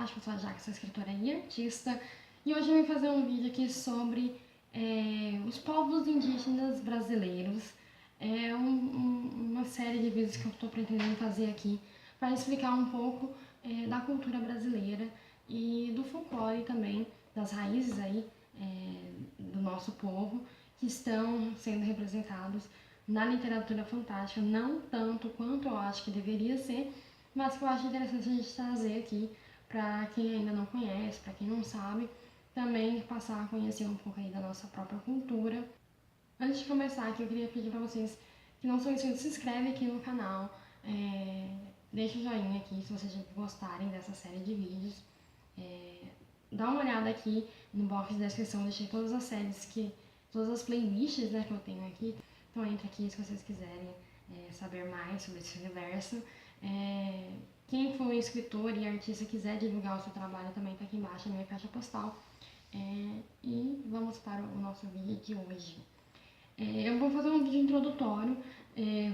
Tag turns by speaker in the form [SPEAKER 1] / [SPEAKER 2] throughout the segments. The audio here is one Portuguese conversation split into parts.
[SPEAKER 1] Fantástico, eu sou a Jaque, sou escritora e artista, e hoje eu vim fazer um vídeo aqui sobre os povos indígenas brasileiros. É uma série de vídeos que eu estou pretendendo fazer aqui para explicar um pouco da cultura brasileira e do folclore também, das raízes aí do nosso povo, que estão sendo representados na literatura fantástica, não tanto quanto eu acho que deveria ser, mas que eu acho interessante a gente trazer aqui para quem ainda não conhece, para quem não sabe, também passar a conhecer um pouco aí da nossa própria cultura. Antes de começar aqui, eu queria pedir para vocês que não são inscritos, se inscrevem aqui no canal, deixa o joinha aqui se vocês gostarem dessa série de vídeos. Dá uma olhada aqui no box de descrição, deixei todas as séries todas as playlists, né, que eu tenho aqui. Então entra aqui se vocês quiserem saber mais sobre esse universo. Quem for escritor e artista quiser divulgar o seu trabalho também está aqui embaixo na minha caixa postal. E vamos para o nosso vídeo de hoje. Eu vou fazer um vídeo introdutório,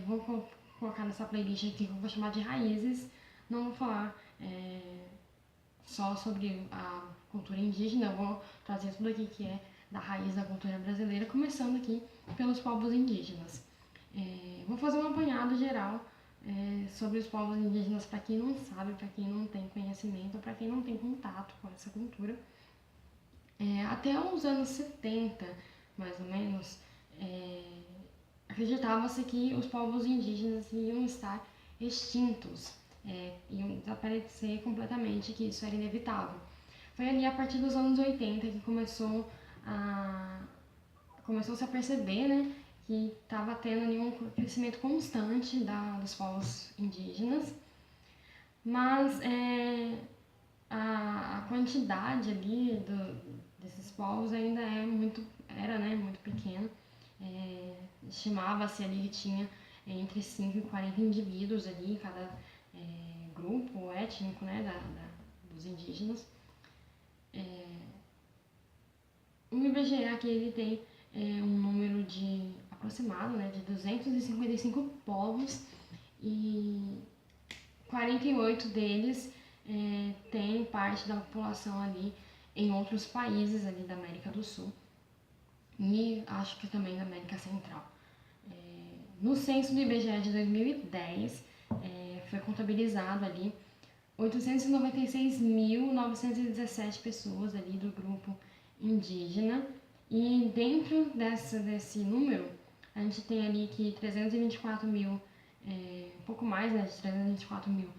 [SPEAKER 1] vou colocar nessa playlist aqui que eu vou chamar de Raízes. Não vou falar só sobre a cultura indígena, eu vou trazer tudo aqui que é da raiz da cultura brasileira, começando aqui pelos povos indígenas. Vou fazer um apanhado geral sobre os povos indígenas para quem não sabe, para quem não tem conhecimento, para quem não tem contato com essa cultura. Até os anos 70, mais ou menos, acreditava-se que os povos indígenas iam estar extintos, iam desaparecer completamente, que isso era inevitável. Foi ali a partir dos anos 80 que começou-se a perceber, né, que estava tendo ali um crescimento constante dos povos indígenas, mas a quantidade ali desses povos ainda era muito pequena. Estimava-se ali que tinha entre 5 e 40 indivíduos ali em cada grupo étnico, né, dos indígenas. O IBGE aqui ele tem um número aproximado, né, de 255 povos, e 48 deles têm parte da população ali em outros países ali da América do Sul e acho que também da América Central. No censo do IBGE de 2010 foi contabilizado ali 896.917 pessoas ali do grupo indígena, e dentro desse número a gente tem ali que 324 mil, um pouco mais, né, de 324 mil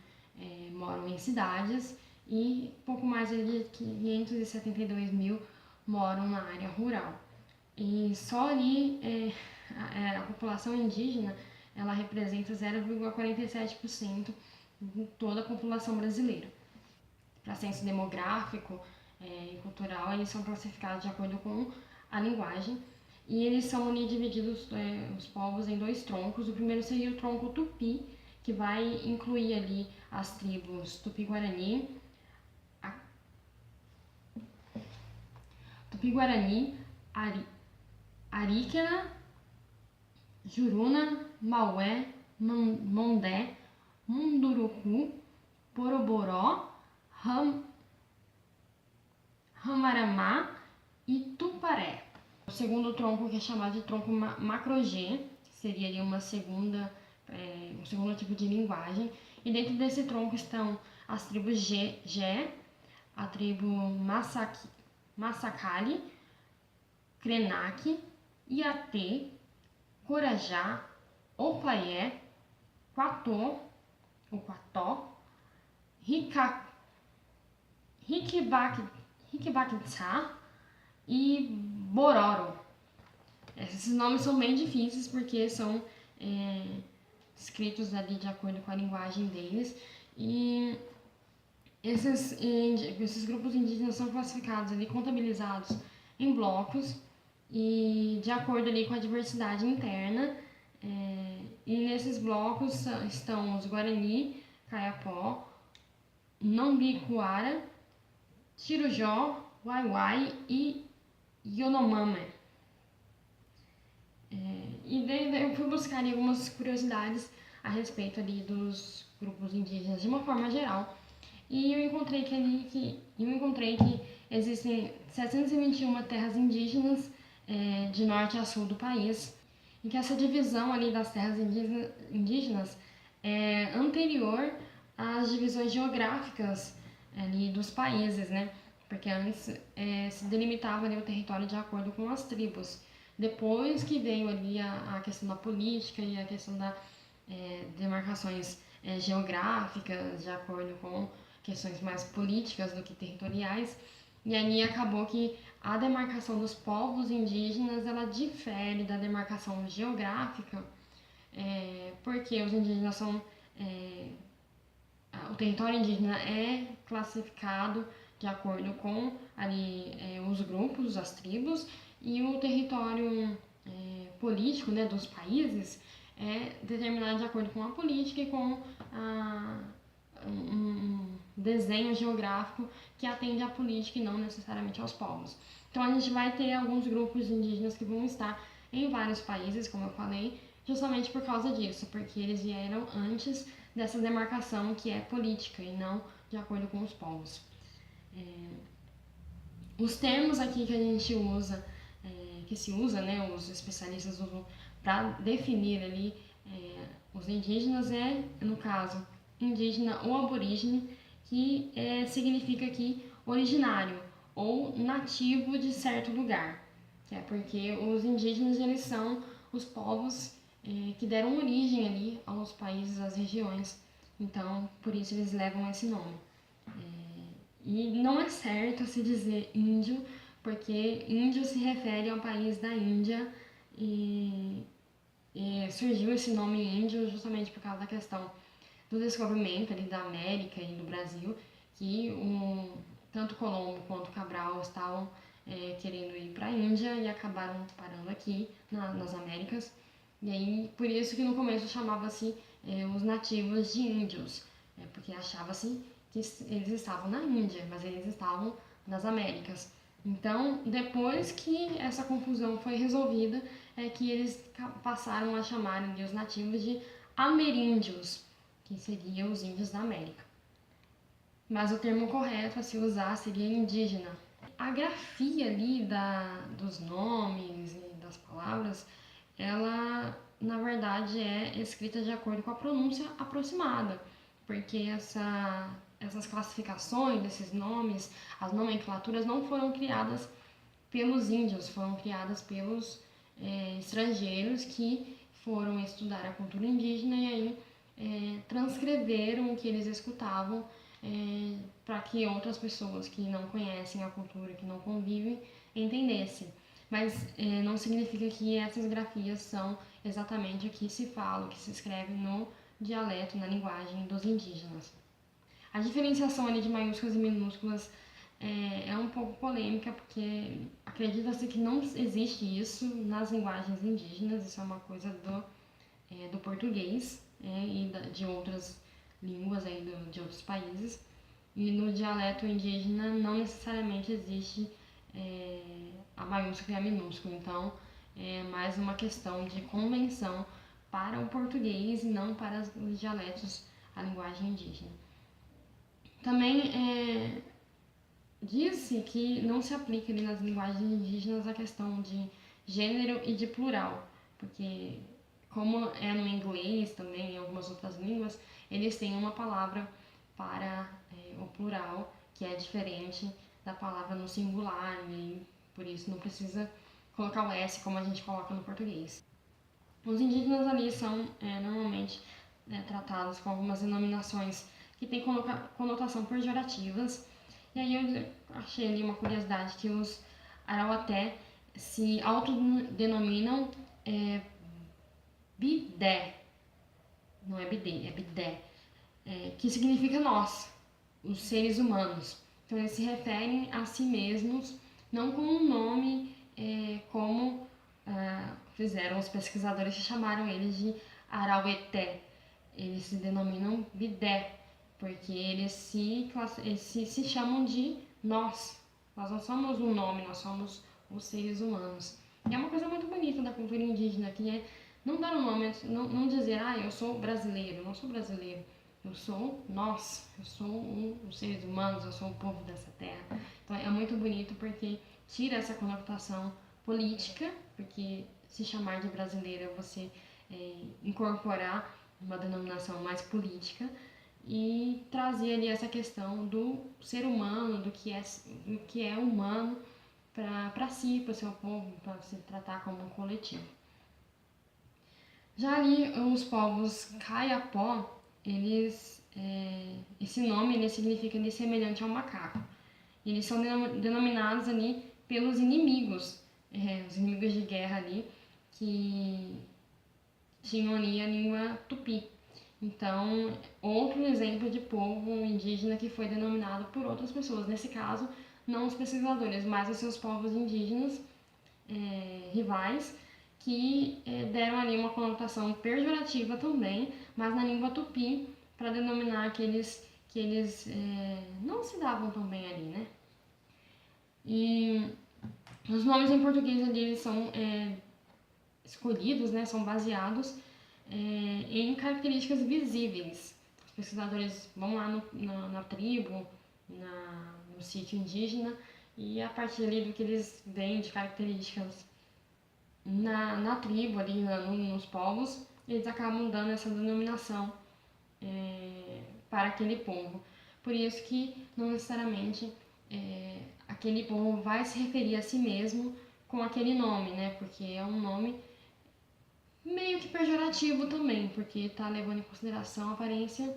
[SPEAKER 1] moram em cidades e pouco mais de 572 mil moram na área rural. E só ali a população indígena ela representa 0,47% de toda a população brasileira. Para censo demográfico e cultural, eles são classificados de acordo com a linguagem, e eles são ali divididos, os povos, em dois troncos. O primeiro seria o tronco Tupi, que vai incluir ali as tribos Tupi-Guarani, Ariquena, Juruna, Maué, Mondé, Munduruku, Boroboró, Ramaramá e Tuparé. O segundo tronco, que é chamado de tronco Macro-G, seria ali um segundo tipo de linguagem, e dentro desse tronco estão as tribos Gé, a tribo Massacali, Krenak, Iatê, Corajá, Opaié, Quató, Riquibaquitsá e Bororo. Esses nomes são bem difíceis porque são escritos ali de acordo com a linguagem deles, e esses grupos indígenas são classificados ali, contabilizados em blocos e de acordo ali com a diversidade interna. E nesses blocos estão os Guarani, Kayapó, Nambiquara, Tirujó, Waiwai e Yanomami. E daí eu fui buscar ali algumas curiosidades a respeito ali dos grupos indígenas de uma forma geral, e eu encontrei que existem 721 terras indígenas de norte a sul do país, e que essa divisão ali das terras indígenas é anterior às divisões geográficas ali dos países, né? Porque antes se delimitava ali o território de acordo com as tribos. Depois que veio ali a questão da política e a questão da demarcações geográficas, de acordo com questões mais políticas do que territoriais, e ali acabou que a demarcação dos povos indígenas ela difere da demarcação geográfica, porque os indígenas são o território indígena é classificado de acordo com ali os grupos, as tribos, e o território político, né, dos países é determinado de acordo com a política e com um desenho geográfico que atende à política e não necessariamente aos povos. Então a gente vai ter alguns grupos indígenas que vão estar em vários países, como eu falei, justamente por causa disso, porque eles vieram antes dessa demarcação que é política e não de acordo com os povos. Os termos aqui que a gente usa, que se usa, né, os especialistas usam para definir ali os indígenas no caso, indígena ou aborígene, que significa aqui originário ou nativo de certo lugar, que é porque os indígenas eles são os povos que deram origem ali aos países, às regiões, então por isso eles levam esse nome. E não é certo se dizer índio, porque índio se refere ao país da Índia e surgiu esse nome índio justamente por causa da questão do descobrimento ali da América e do Brasil, que tanto Colombo quanto Cabral estavam querendo ir para a Índia e acabaram parando aqui nas Américas. E aí, por isso que no começo chamava-se os nativos de índios, porque achava-se que eles estavam na Índia, mas eles estavam nas Américas. Então, depois que essa confusão foi resolvida, é que eles passaram a chamar os nativos de ameríndios, que seriam os índios da América. Mas o termo correto a se usar seria indígena. A grafia ali dos nomes e das palavras, ela na verdade é escrita de acordo com a pronúncia aproximada, porque essas classificações, esses nomes, as nomenclaturas não foram criadas pelos índios, foram criadas pelos estrangeiros que foram estudar a cultura indígena e aí transcreveram o que eles escutavam para que outras pessoas que não conhecem a cultura, que não convivem, entendessem. Mas não significa que essas grafias são exatamente o que se fala, o que se escreve no dialeto, na linguagem dos indígenas. A diferenciação ali de maiúsculas e minúsculas é um pouco polêmica, porque acredita-se que não existe isso nas linguagens indígenas, isso é uma coisa do português e de outras línguas aí de outros países. E no dialeto indígena não necessariamente existe a maiúscula e a minúscula, então é mais uma questão de convenção para o português e não para os dialetos, a linguagem indígena. Também diz-se que não se aplica ali nas linguagens indígenas a questão de gênero e de plural, porque como é no inglês também, em algumas outras línguas, eles têm uma palavra para o plural, que é diferente da palavra no singular, e por isso não precisa colocar o S como a gente coloca no português. Os indígenas ali são normalmente tratados com algumas denominações que têm conotação pejorativas, e aí eu achei ali uma curiosidade que os Arauaté se autodenominam Bidé, não é Bidê, é Bidé, que significa nós, os seres humanos. Então eles se referem a si mesmos, não com um nome como fizeram os pesquisadores que chamaram eles de Araueté. Eles se denominam Bidé, porque eles se chamam de nós. Nós não somos um nome, nós somos os seres humanos. E é uma coisa muito bonita da cultura indígena, que é não dar um nome, não dizer, eu sou brasileiro, não sou brasileiro. eu sou os seres humanos, eu sou o povo dessa terra. Então é muito bonito porque tira essa conotação política, porque se chamar de brasileiro é você incorporar uma denominação mais política e trazer ali essa questão do ser humano, do que é humano para si, para o seu povo, para se tratar como um coletivo. Já ali os povos Kayapó, esse nome ele significa ali semelhante ao macaco. Eles são denominados ali pelos inimigos, os inimigos de guerra ali, que tinham ali a língua tupi. Então, outro exemplo de povo indígena que foi denominado por outras pessoas. Nesse caso, não os pesquisadores, mas os seus povos indígenas rivais, que deram ali uma conotação pejorativa também, mas na língua tupi, para denominar aqueles que eles não se davam tão bem ali, né? E os nomes em português ali eles são escolhidos, né? São baseados em características visíveis. Os pesquisadores vão lá na tribo, no sítio indígena, e a partir ali do que eles veem de características na tribo, ali nos povos, eles acabam dando essa denominação para aquele povo. Por isso que não necessariamente aquele povo vai se referir a si mesmo com aquele nome, né? Porque é um nome meio que pejorativo também, porque está levando em consideração a aparência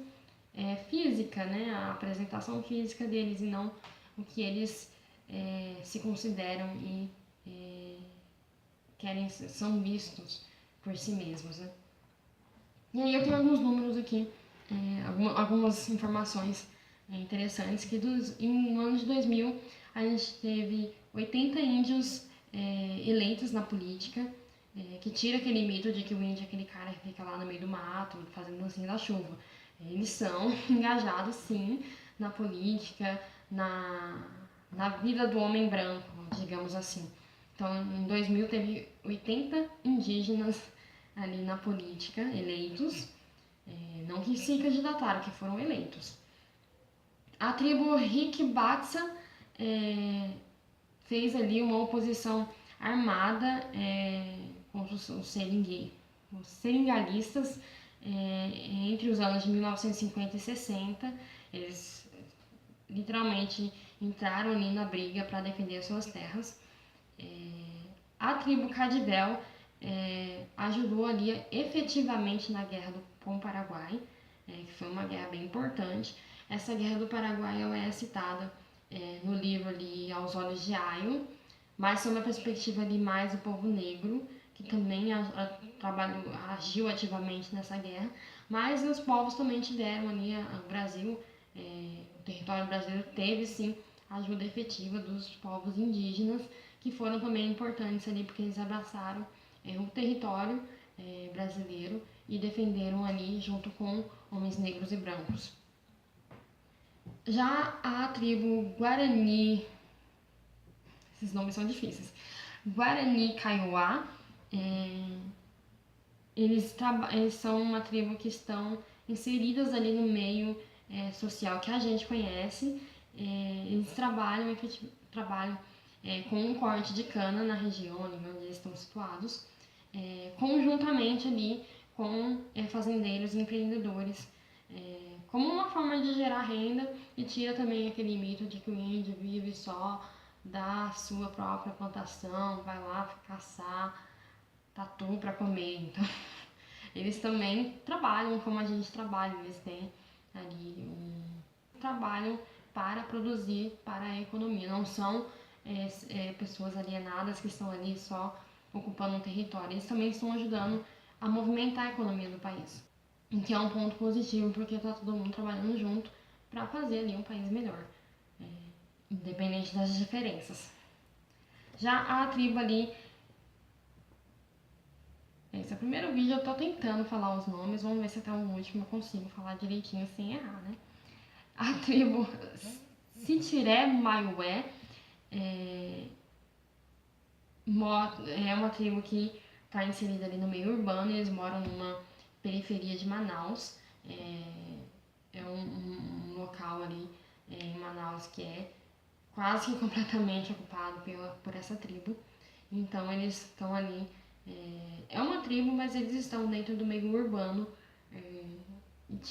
[SPEAKER 1] física, né? A apresentação física deles e não o que eles se consideram e são vistos por si mesmos, né? E aí eu tenho alguns números aqui, algumas informações interessantes, que no ano de 2000 a gente teve 80 índios eleitos na política, que tira aquele mito de que o índio é aquele cara que fica lá no meio do mato, fazendo dancinha da chuva. Eles são engajados, sim, na política, na vida do homem branco, digamos assim. Então, em 2000 teve 80 indígenas ali na política, eleitos, não que se candidataram, que foram eleitos. A tribo Rikbatsa fez ali uma oposição armada contra os seringalistas entre os anos de 1950 e 60. Eles literalmente entraram ali na briga para defender as suas terras. A tribo Cadibel ajudou ali efetivamente na guerra com o Paraguai, que foi uma guerra bem importante. Essa guerra do Paraguai ela é citada no livro ali Aos Olhos de Ayo, mas sob uma perspectiva ali mais do povo negro, que também agiu ativamente nessa guerra, mas os povos também tiveram ali, o Brasil, o território brasileiro teve sim a ajuda efetiva dos povos indígenas, que foram também importantes ali porque eles abraçaram o território brasileiro e defenderam ali junto com homens negros e brancos. Já a tribo Guarani, esses nomes são difíceis, Guarani Kaiowá, eles são uma tribo que estão inseridas ali no meio social que a gente conhece. Eles trabalham com um corte de cana na região onde eles estão situados, conjuntamente ali com fazendeiros e empreendedores, como uma forma de gerar renda, e tira também aquele mito de que o índio vive só da sua própria plantação, vai lá caçar tatu para comer. Então, eles também trabalham como a gente trabalha, eles têm ali um trabalho para produzir para a economia, não são pessoas alienadas que estão ali só ocupando um território, eles também estão ajudando a movimentar a economia do país, o que é um ponto positivo porque está todo mundo trabalhando junto para fazer ali um país melhor, independente das diferenças. Já a tribo ali, esse é o primeiro vídeo, eu tô tentando falar os nomes, vamos ver se até o último eu consigo falar direitinho sem errar, né? A tribo Sitiré Maiué é uma tribo que está inserida ali no meio urbano, eles moram numa periferia de Manaus. ali em Manaus, que é quase que completamente ocupado por essa tribo. Então eles estão ali, é uma tribo, mas eles estão dentro do meio urbano,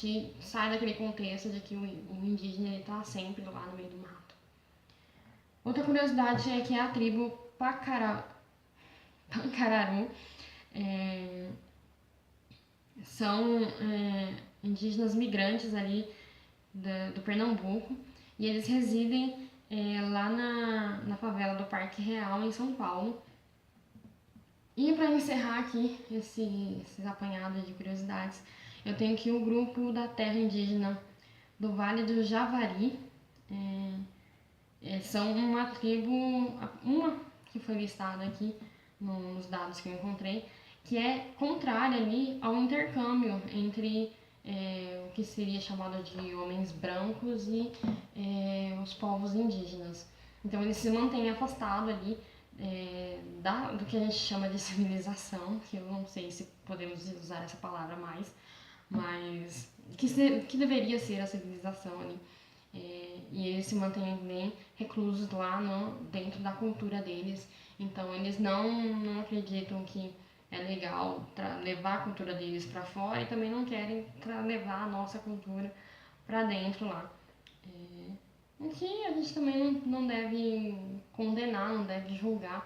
[SPEAKER 1] e sai daquele contexto de que o indígena está sempre lá no meio do mato. Outra curiosidade é que a tribo Pancararu são indígenas migrantes ali do Pernambuco, e eles residem lá na favela do Parque Real, em São Paulo. E para encerrar aqui esses apanhados de curiosidades, eu tenho aqui o grupo da terra indígena do Vale do Javari. São uma tribo, uma que foi listada aqui nos dados que eu encontrei, que é contrária ali ao intercâmbio entre o que seria chamado de homens brancos e os povos indígenas. Então eles se mantêm afastados ali do que a gente chama de civilização, que eu não sei se podemos usar essa palavra mais, mas que deveria ser a civilização ali. E eles se mantêm bem reclusos lá dentro da cultura deles. Então eles não acreditam que é legal levar a cultura deles para fora, e também não querem levar a nossa cultura para dentro lá. O que a gente também não deve condenar, não deve julgar,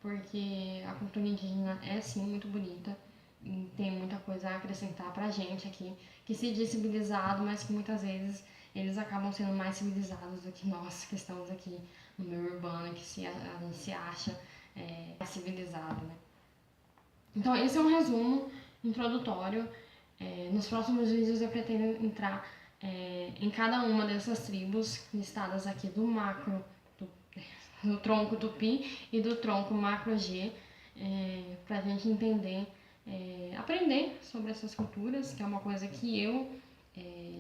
[SPEAKER 1] porque a cultura indígena é sim muito bonita e tem muita coisa a acrescentar pra gente aqui, que se diz civilizado, mas que muitas vezes eles acabam sendo mais civilizados do que nós que estamos aqui no meio urbano, que a gente se acha civilizado, né? Então esse é um resumo introdutório. Nos próximos vídeos eu pretendo entrar em cada uma dessas tribos listadas aqui do macro, do tronco Tupi e do tronco macro G, para a gente entender, aprender sobre essas culturas, que é uma coisa que eu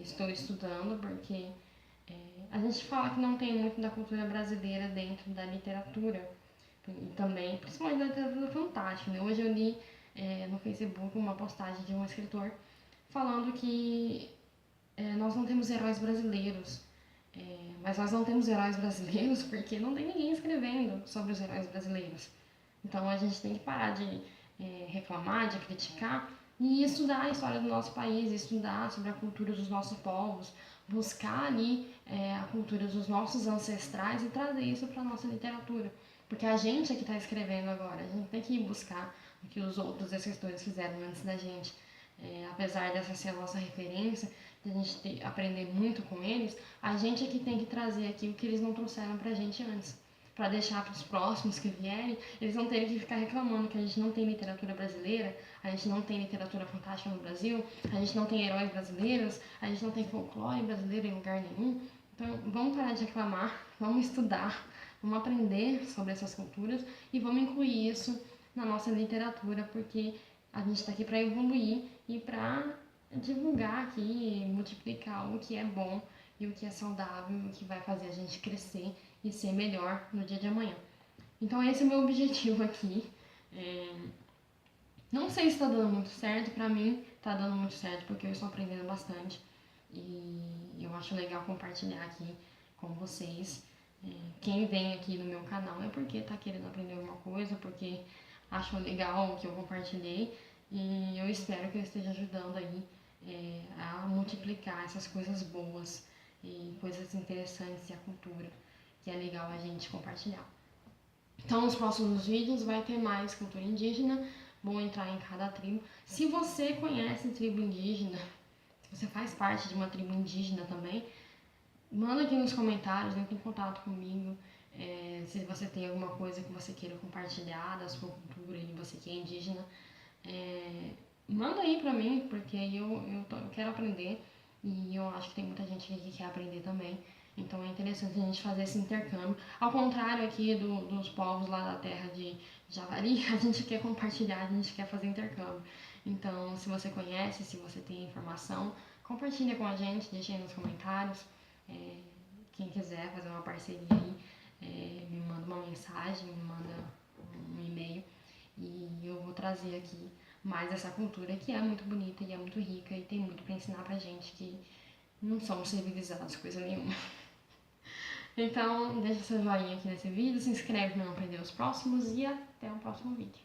[SPEAKER 1] estou estudando, porque a gente fala que não tem muito da cultura brasileira dentro da literatura, e também, principalmente da literatura fantástica, né? Hoje eu li no Facebook uma postagem de um escritor falando que nós não temos heróis brasileiros, mas nós não temos heróis brasileiros porque não tem ninguém escrevendo sobre os heróis brasileiros. Então a gente tem que parar de reclamar, de criticar e estudar a história do nosso país, estudar sobre a cultura dos nossos povos, buscar ali a cultura dos nossos ancestrais e trazer isso para a nossa literatura. Porque a gente é que está escrevendo agora, a gente tem que ir buscar o que os outros escritores fizeram antes da gente. Apesar dessa ser a nossa referência, de a gente aprender muito com eles, a gente é que tem que trazer aqui o que eles não trouxeram pra gente antes, para deixar para os próximos que vierem, eles não terem que ficar reclamando que a gente não tem literatura brasileira, a gente não tem literatura fantástica no Brasil, a gente não tem heróis brasileiros, a gente não tem folclore brasileiro em lugar nenhum. Então vamos parar de reclamar, vamos estudar, vamos aprender sobre essas culturas e vamos incluir isso na nossa literatura, porque a gente está aqui para evoluir e para divulgar aqui, multiplicar o que é bom e o que é saudável, o que vai fazer a gente crescer e ser melhor no dia de amanhã. Então esse é o meu objetivo aqui. Não sei se está dando muito certo, pra mim está dando muito certo porque eu estou aprendendo bastante e eu acho legal compartilhar aqui com vocês. Quem vem aqui no meu canal é porque está querendo aprender alguma coisa, porque achou legal o que eu compartilhei, e eu espero que eu esteja ajudando aí a multiplicar essas coisas boas e coisas interessantes e a cultura, que é legal a gente compartilhar. Então, nos próximos vídeos vai ter mais cultura indígena, vou entrar em cada tribo. Se você conhece tribo indígena, se você faz parte de uma tribo indígena também, manda aqui nos comentários, entre em contato comigo. Se você tem alguma coisa que você queira compartilhar da sua cultura e você que é indígena, manda aí pra mim, porque aí eu quero aprender e eu acho que tem muita gente aqui que quer aprender também. Então é interessante a gente fazer esse intercâmbio. Ao contrário aqui dos povos lá da terra de Javari, a gente quer compartilhar, a gente quer fazer intercâmbio. Então, se você conhece, se você tem informação, compartilha com a gente, deixa aí nos comentários. Quem quiser fazer uma parceria aí, me manda uma mensagem, me manda um e-mail e eu vou trazer aqui mais essa cultura que é muito bonita e é muito rica e tem muito para ensinar pra gente, que Não somos civilizados, coisa nenhuma. Então, deixa seu joinha aqui nesse vídeo, se inscreve para não perder os próximos e até o próximo vídeo.